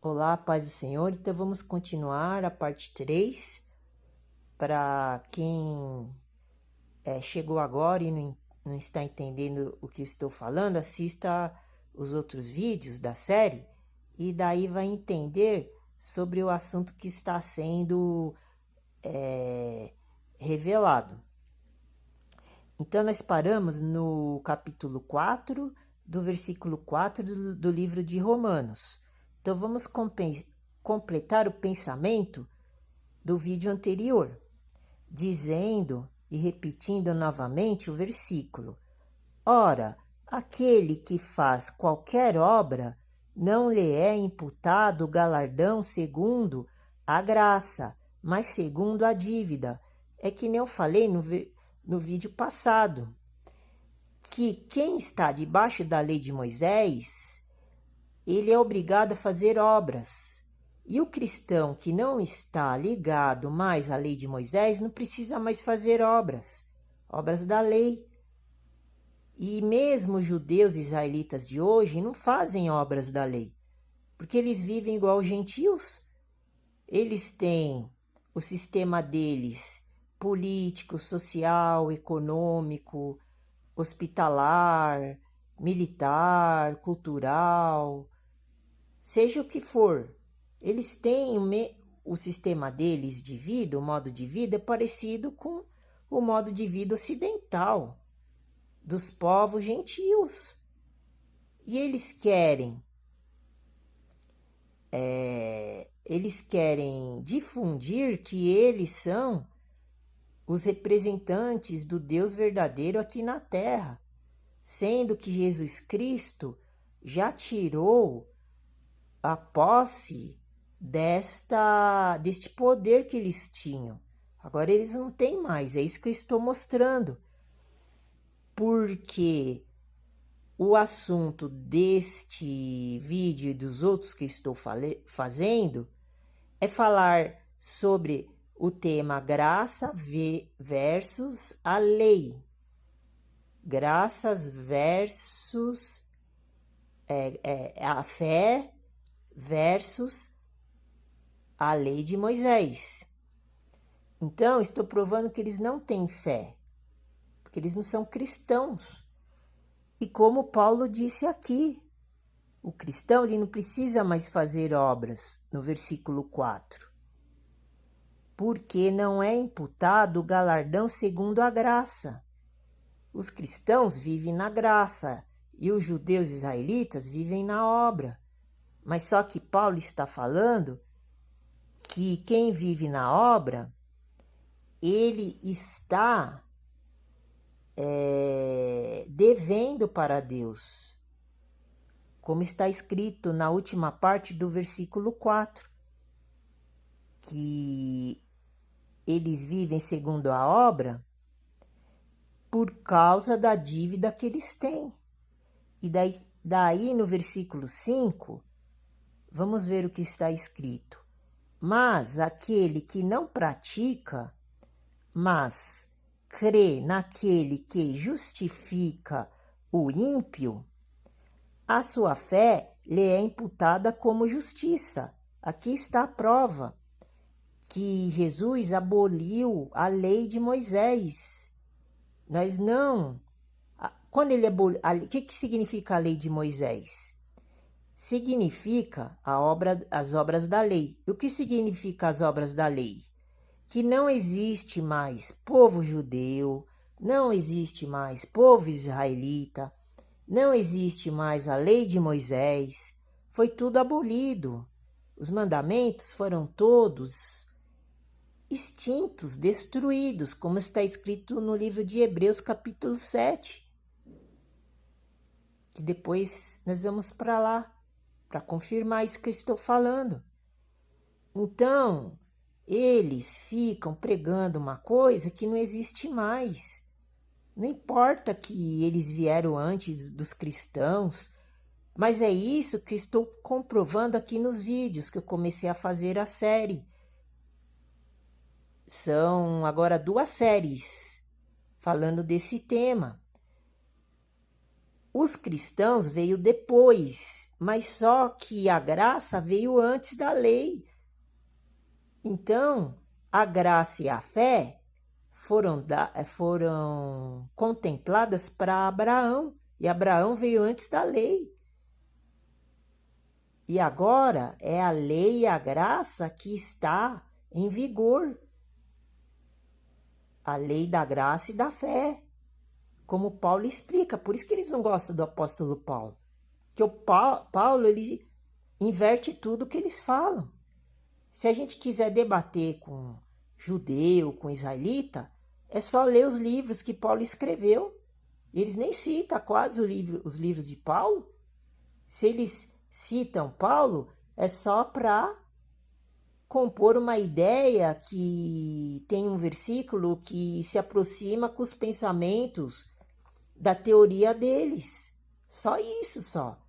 Olá, paz do Senhor. Então vamos continuar a parte 3. Para quem chegou agora e não está entendendo o que estou falando, assista os outros vídeos da série e daí vai entender sobre o assunto que está sendo revelado. Então nós paramos no capítulo 4, do versículo 4 do livro de Romanos. Então vamos completar o pensamento do vídeo anterior, dizendo e repetindo novamente o versículo. Ora, aquele que faz qualquer obra, não lhe é imputado o galardão segundo a graça, mas segundo a dívida. É que nem eu falei no vídeo passado, que quem está debaixo da lei de Moisés, ele é obrigado a fazer obras. E o cristão que não está ligado mais à lei de Moisés não precisa mais fazer obras da lei. E mesmo os judeus israelitas de hoje não fazem obras da lei, porque eles vivem igual os gentios. Eles têm o sistema deles político, social, econômico, hospitalar, militar, cultural, seja o que for. Eles têm o sistema deles de vida, o modo de vida é parecido com o modo de vida ocidental dos povos gentios. E eles querem difundir que eles são os representantes do Deus verdadeiro aqui na terra, sendo que Jesus Cristo já tirou a posse deste poder que eles tinham. Agora eles não têm mais, é isso que eu estou mostrando. Porque o assunto deste vídeo e dos outros que estou fazendo é falar sobre o tema graça versus a lei. Graças versus a fé versus a lei de Moisés. Então, estou provando que eles não têm fé, porque eles não são cristãos. E como Paulo disse aqui, o cristão ele não precisa mais fazer obras, no versículo 4, porque não é imputado o galardão segundo a graça. Os cristãos vivem na graça e os judeus israelitas vivem na obra. Mas só que Paulo está falando que quem vive na obra, ele está devendo para Deus. Como está escrito na última parte do versículo 4, que eles vivem segundo a obra por causa da dívida que eles têm. E daí no versículo 5, vamos ver o que está escrito. Mas aquele que não pratica, mas crê naquele que justifica o ímpio, a sua fé lhe é imputada como justiça. Aqui está a prova que Jesus aboliu a lei de Moisés. Nós não... Quando ele aboliu... O que significa a lei de Moisés? Significa as obras da lei. E o que significa as obras da lei? Que não existe mais povo judeu, não existe mais povo israelita, não existe mais a lei de Moisés, foi tudo abolido. Os mandamentos foram todos extintos, destruídos, como está escrito no livro de Hebreus, capítulo 7. Que depois nós vamos para lá, para confirmar isso que eu estou falando. Então, eles ficam pregando uma coisa que não existe mais. Não importa que eles vieram antes dos cristãos, mas é isso que estou comprovando aqui nos vídeos que eu comecei a fazer a série. São agora 2 séries falando desse tema. Os cristãos veio depois, mas só que a graça veio antes da lei. Então, a graça e a fé foram contempladas para Abraão, e Abraão veio antes da lei. E agora é a lei e a graça que está em vigor. A lei da graça e da fé, como Paulo explica. Por isso que eles não gostam do apóstolo Paulo. Porque o Paulo, ele inverte tudo que eles falam. Se a gente quiser debater com judeu, com israelita, é só ler os livros que Paulo escreveu. Eles nem citam quase os livros de Paulo. Se eles citam Paulo, é só para compor uma ideia que tem um versículo que se aproxima com os pensamentos da teoria deles. Só isso, só.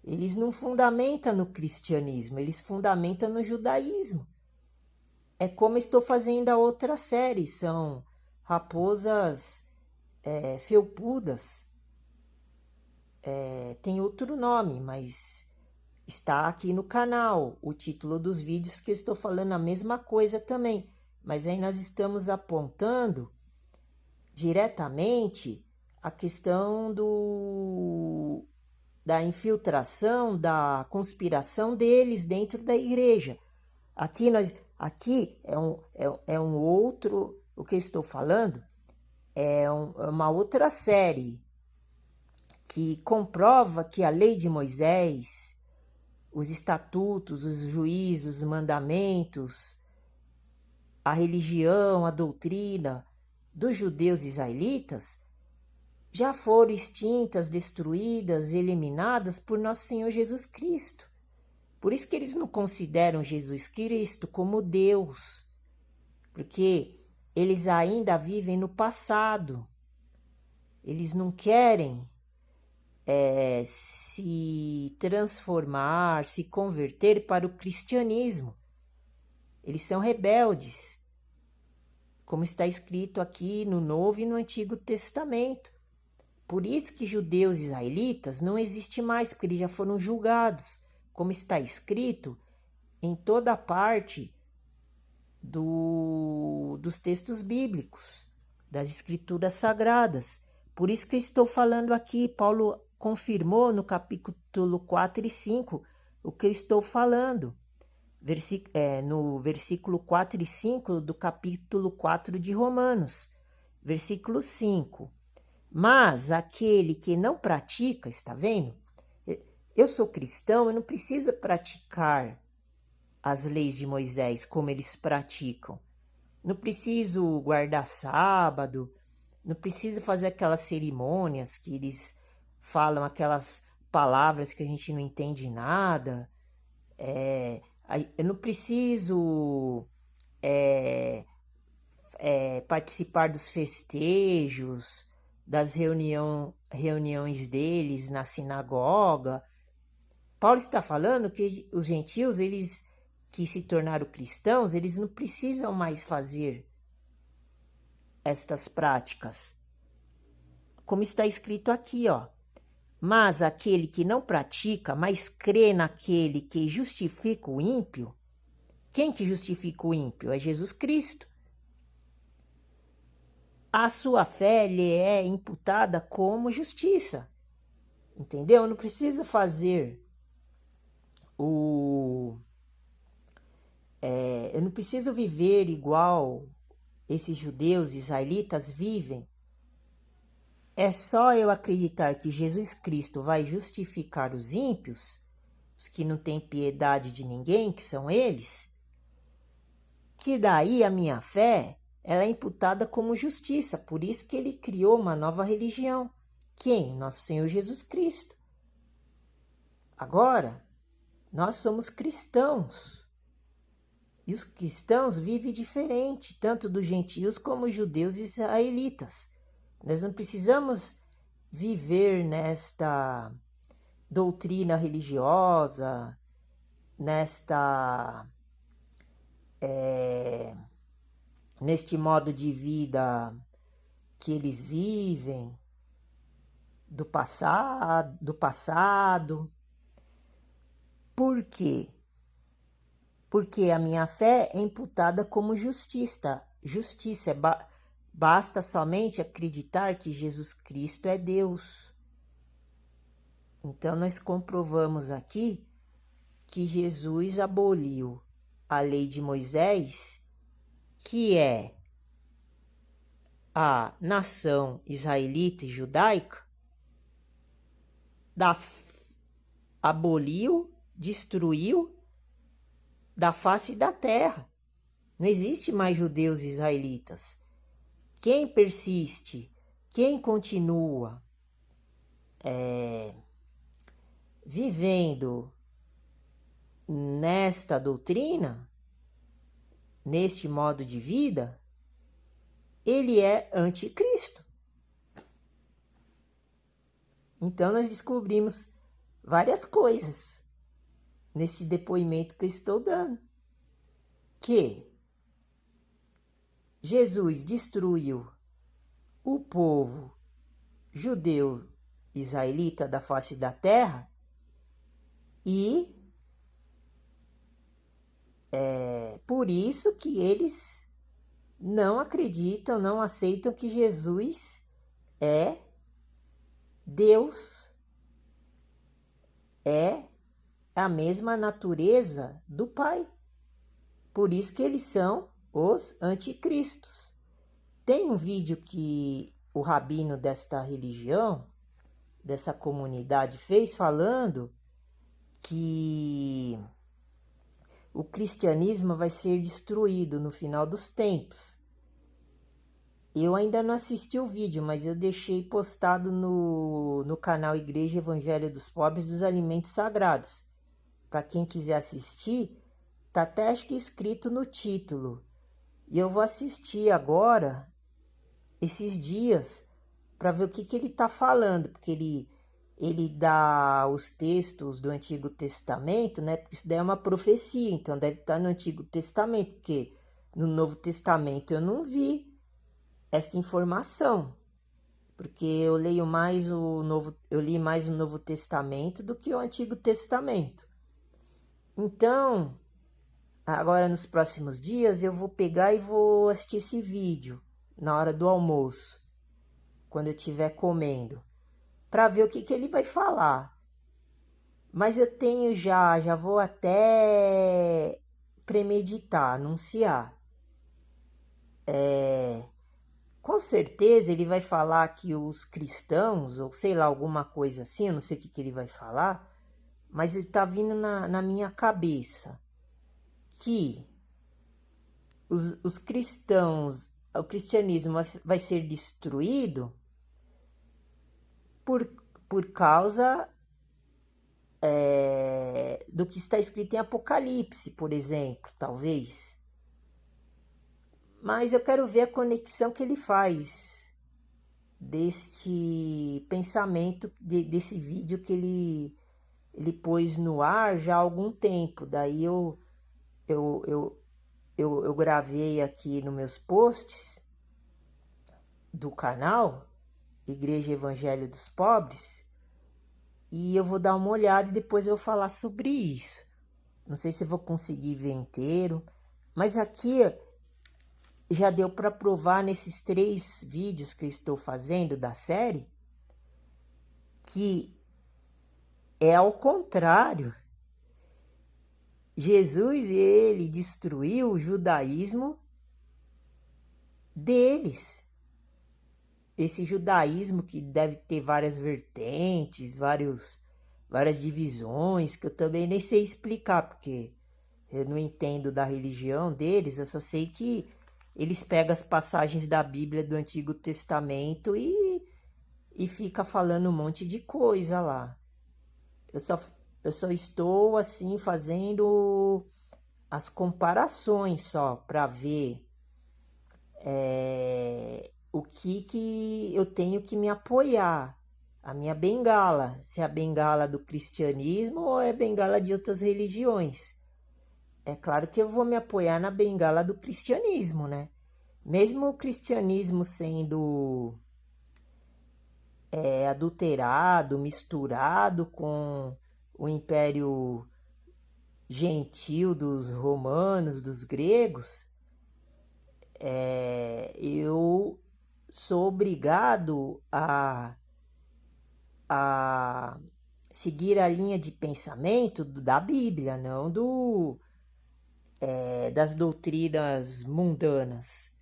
Eles não fundamentam no cristianismo, eles fundamentam no judaísmo. É como estou fazendo a outra série, são raposas felpudas. Tem outro nome, mas está aqui no canal o título dos vídeos que eu estou falando a mesma coisa também. Mas aí nós estamos apontando diretamente a questão da infiltração, da conspiração deles dentro da igreja. Aqui é um outro, o que eu estou falando é uma outra série que comprova que a lei de Moisés, os estatutos, os juízos, os mandamentos, a religião, a doutrina dos judeus israelitas já foram extintas, destruídas, eliminadas por nosso Senhor Jesus Cristo. Por isso que eles não consideram Jesus Cristo como Deus, porque eles ainda vivem no passado. Eles não querem se transformar, se converter para o cristianismo. Eles são rebeldes, como está escrito aqui no Novo e no Antigo Testamento. Por isso que judeus israelitas não existem mais, porque eles já foram julgados, como está escrito em toda parte dos textos bíblicos, das escrituras sagradas. Por isso que eu estou falando aqui, Paulo confirmou no capítulo 4 e 5 o que eu estou falando, no versículo 4 e 5 do capítulo 4 de Romanos, versículo 5. Mas aquele que não pratica, está vendo? Eu sou cristão, eu não preciso praticar as leis de Moisés como eles praticam. Não preciso guardar sábado, não preciso fazer aquelas cerimônias que eles falam, aquelas palavras que a gente não entende nada. Eu não preciso participar dos festejos, das reuniões deles na sinagoga. Paulo está falando que os gentios, eles que se tornaram cristãos, eles não precisam mais fazer estas práticas. Como está escrito aqui, ó. Mas aquele que não pratica, mas crê naquele que justifica o ímpio. Quem que justifica o ímpio? É Jesus Cristo. A sua fé lhe é imputada como justiça. Entendeu? Eu não preciso fazer eu não preciso viver igual esses judeus israelitas vivem. É só eu acreditar que Jesus Cristo vai justificar os ímpios, os que não têm piedade de ninguém, que são eles, que daí a minha fé ela é imputada como justiça. Por isso que ele criou uma nova religião. Quem? Nosso Senhor Jesus Cristo. Agora, nós somos cristãos. E os cristãos vivem diferente, tanto dos gentios como os judeus israelitas. Nós não precisamos viver nesta doutrina religiosa, neste modo de vida que eles vivem do passado. Por quê? Porque a minha fé é imputada como justiça. Basta somente acreditar que Jesus Cristo é Deus. Então, nós comprovamos aqui que Jesus aboliu a lei de Moisés, que é a nação israelita e judaica, aboliu, destruiu da face da terra. Não existe mais judeus e israelitas. Quem persiste, quem continua vivendo nesta doutrina, neste modo de vida, ele é anticristo. Então nós descobrimos várias coisas nesse depoimento que eu estou dando. Que Jesus destruiu o povo judeu israelita da face da terra e por isso que eles não acreditam, não aceitam que Jesus é Deus, é a mesma natureza do Pai. Por isso que eles são os anticristos. Tem um vídeo que o rabino desta religião, dessa comunidade, fez falando que o cristianismo vai ser destruído no final dos tempos. Eu ainda não assisti o vídeo, mas eu deixei postado no canal Igreja Evangelho dos Pobres dos Alimentos Sagrados. Para quem quiser assistir, tá até acho que escrito no título. E eu vou assistir agora, esses dias, para ver o que ele está falando, porque ele dá os textos do Antigo Testamento, né? Porque isso daí é uma profecia, então deve estar no Antigo Testamento, porque no Novo Testamento eu não vi esta informação, porque eu li mais o Novo Testamento do que o Antigo Testamento. Então, agora nos próximos dias eu vou pegar e vou assistir esse vídeo na hora do almoço, quando eu estiver comendo, para ver o que ele vai falar. Mas eu tenho já vou até premeditar, anunciar. Com certeza ele vai falar que os cristãos, ou sei lá, alguma coisa assim, eu não sei o que ele vai falar, mas ele está vindo na minha cabeça que os cristãos, o cristianismo vai ser destruído por causa do que está escrito em Apocalipse, por exemplo, talvez. Mas eu quero ver a conexão que ele faz deste pensamento, desse vídeo que ele pôs no ar já há algum tempo. Daí eu gravei aqui nos meus posts do canal Igreja Evangelho dos Pobres e eu vou dar uma olhada e depois eu vou falar sobre isso. Não sei se eu vou conseguir ver inteiro, mas aqui já deu para provar nesses 3 vídeos que eu estou fazendo da série que é ao contrário. Jesus, ele destruiu o judaísmo deles. Esse judaísmo que deve ter várias vertentes, várias divisões, que eu também nem sei explicar, porque eu não entendo da religião deles, eu só sei que eles pegam as passagens da Bíblia do Antigo Testamento e fica falando um monte de coisa lá. Eu só estou assim fazendo as comparações só para ver o que eu tenho que me apoiar. A minha bengala, se é a bengala do cristianismo ou é a bengala de outras religiões. É claro que eu vou me apoiar na bengala do cristianismo, né? Mesmo o cristianismo sendo adulterado, misturado com o Império gentil dos romanos, dos gregos, eu sou obrigado a seguir a linha de pensamento da Bíblia, não das doutrinas mundanas,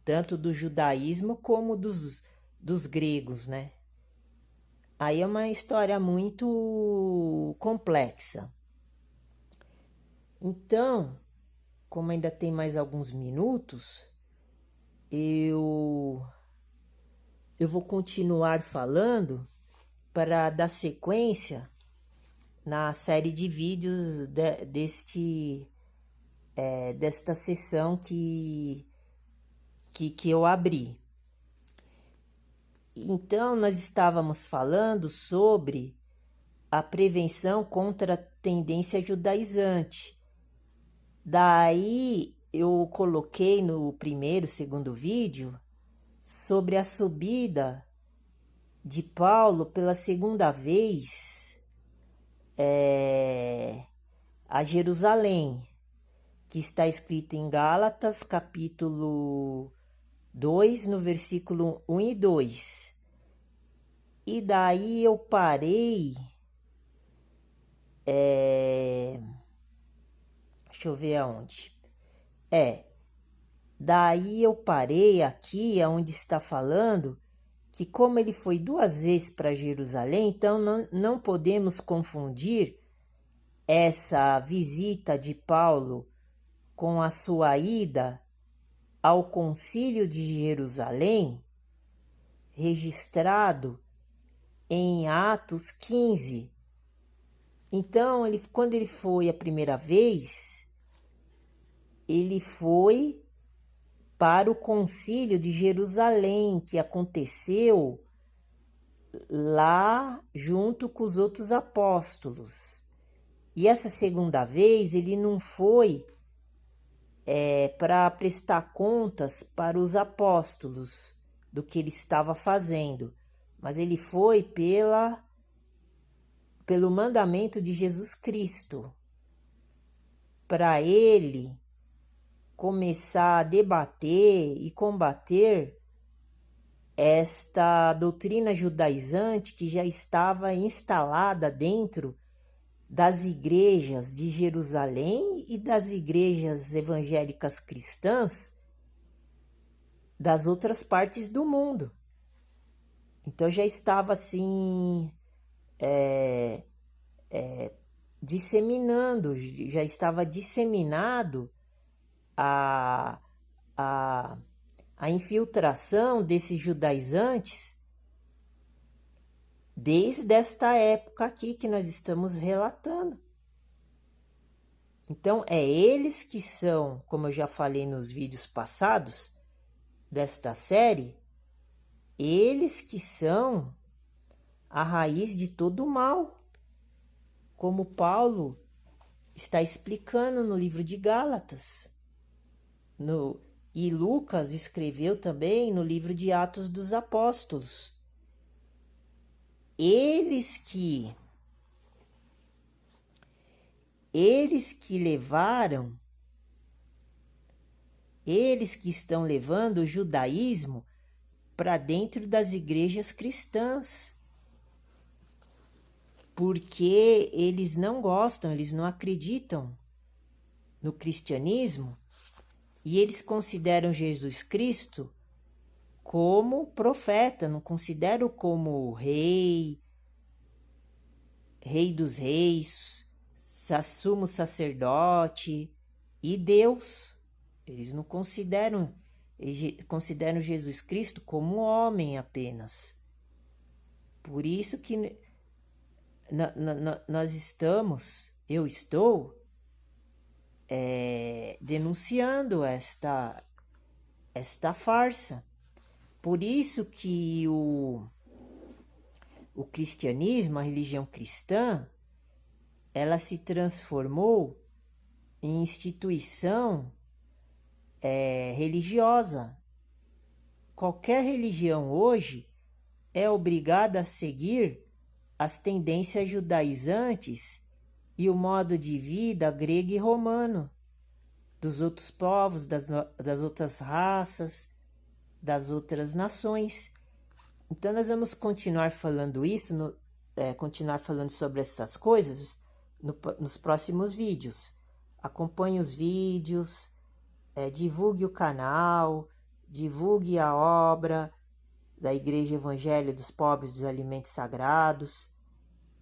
tanto do judaísmo como dos gregos, né? Aí é uma história muito complexa. Então, como ainda tem mais alguns minutos, eu vou continuar falando para dar sequência na série de vídeos desta sessão que eu abri. Então, nós estávamos falando sobre a prevenção contra a tendência judaizante. Daí, eu coloquei no primeiro, segundo vídeo, sobre a subida de Paulo pela segunda vez a Jerusalém, que está escrito em Gálatas, capítulo 2, no versículo 1 e 2. E daí eu parei, deixa eu ver aonde. Daí eu parei aqui, onde está falando, que como ele foi 2 vezes para Jerusalém, então não podemos confundir essa visita de Paulo com a sua ida ao Concílio de Jerusalém, registrado em Atos 15. Então, quando ele foi a primeira vez, ele foi para o Concílio de Jerusalém, que aconteceu lá junto com os outros apóstolos. E essa segunda vez ele não foi para prestar contas para os apóstolos do que ele estava fazendo, mas ele foi pelo mandamento de Jesus Cristo, para ele começar a debater e combater esta doutrina judaizante que já estava instalada dentro das igrejas de Jerusalém e das igrejas evangélicas cristãs das outras partes do mundo. Então já estava assim disseminando, já estava disseminado a infiltração desses judaizantes desde esta época aqui que nós estamos relatando. Então, eles que são, como eu já falei nos vídeos passados desta série, eles que são a raiz de todo o mal, como Paulo está explicando no livro de Gálatas. E Lucas escreveu também no livro de Atos dos Apóstolos. Eles que levaram, eles que estão levando o judaísmo para dentro das igrejas cristãs, porque eles não gostam, eles não acreditam no cristianismo e eles consideram Jesus Cristo como profeta, não consideram como rei dos reis, sumo sacerdote e Deus. Eles não consideram, eles consideram Jesus Cristo como homem apenas. Por isso que eu estou denunciando esta farsa. Por isso que o cristianismo, a religião cristã, ela se transformou em instituição religiosa. Qualquer religião hoje é obrigada a seguir as tendências judaizantes e o modo de vida grego e romano, dos outros povos, das outras raças, das outras nações. Então nós vamos continuar falando isso, continuar falando sobre essas coisas nos próximos vídeos. Acompanhe os vídeos, divulgue o canal, divulgue a obra da Igreja Evangelho dos Pobres dos Alimentos Sagrados,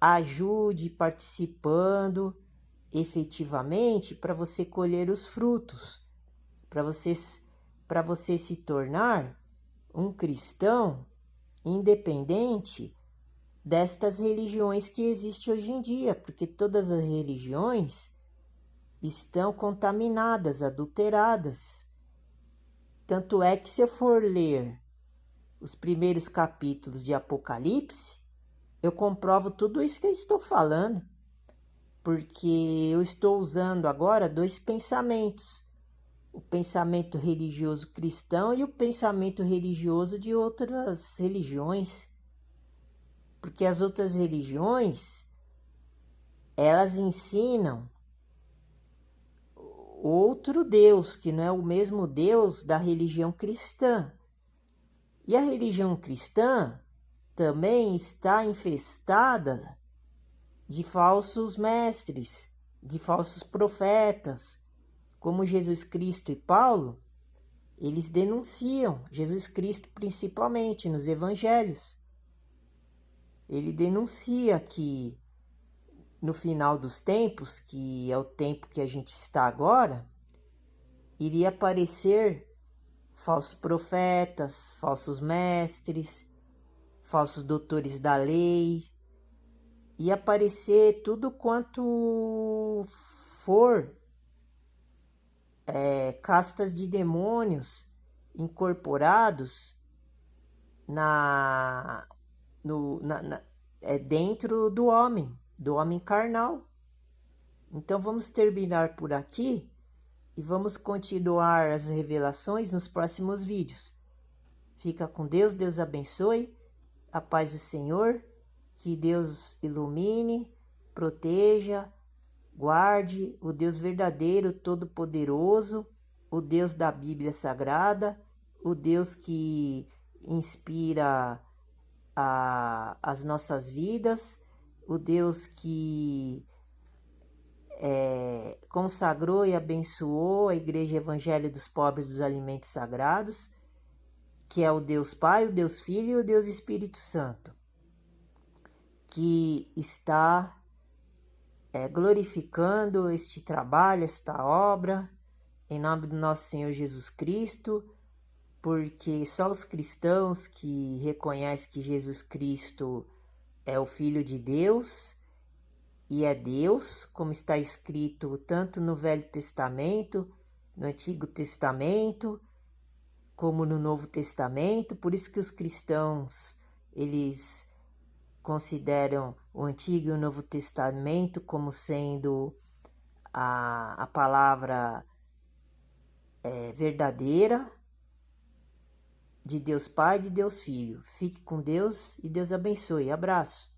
ajude participando efetivamente para você colher os frutos, para você se tornar um cristão independente destas religiões que existem hoje em dia, porque todas as religiões estão contaminadas, adulteradas. Tanto é que se eu for ler os primeiros capítulos de Apocalipse, eu comprovo tudo isso que eu estou falando, porque eu estou usando agora dois pensamentos, o pensamento religioso cristão e o pensamento religioso de outras religiões, porque as outras religiões, elas ensinam outro Deus, que não é o mesmo Deus da religião cristã. E a religião cristã também está infestada de falsos mestres, de falsos profetas, como Jesus Cristo e Paulo. Eles denunciam, Jesus Cristo principalmente nos evangelhos. Ele denuncia que no final dos tempos, que é o tempo que a gente está agora, iria aparecer falsos profetas, falsos mestres, falsos doutores da lei, ia aparecer tudo quanto for castas de demônios incorporados dentro do homem carnal. Então vamos terminar por aqui e vamos continuar as revelações nos próximos vídeos. Fica com Deus, Deus abençoe, a paz do Senhor, que Deus ilumine, proteja, guarde o Deus verdadeiro, todo-poderoso, o Deus da Bíblia Sagrada, o Deus que inspira as nossas vidas, o Deus que consagrou e abençoou a Igreja Evangelho dos Pobres dos Alimentos Sagrados, que é o Deus Pai, o Deus Filho e o Deus Espírito Santo, que está glorificando este trabalho, esta obra, em nome do nosso Senhor Jesus Cristo, porque só os cristãos que reconhecem que Jesus Cristo é o Filho de Deus e é Deus, como está escrito tanto no Velho Testamento, no Antigo Testamento, como no Novo Testamento. Por isso que os cristãos, eles consideram o Antigo e o Novo Testamento como sendo a palavra verdadeira de Deus Pai e de Deus Filho. Fique com Deus e Deus abençoe. Abraço.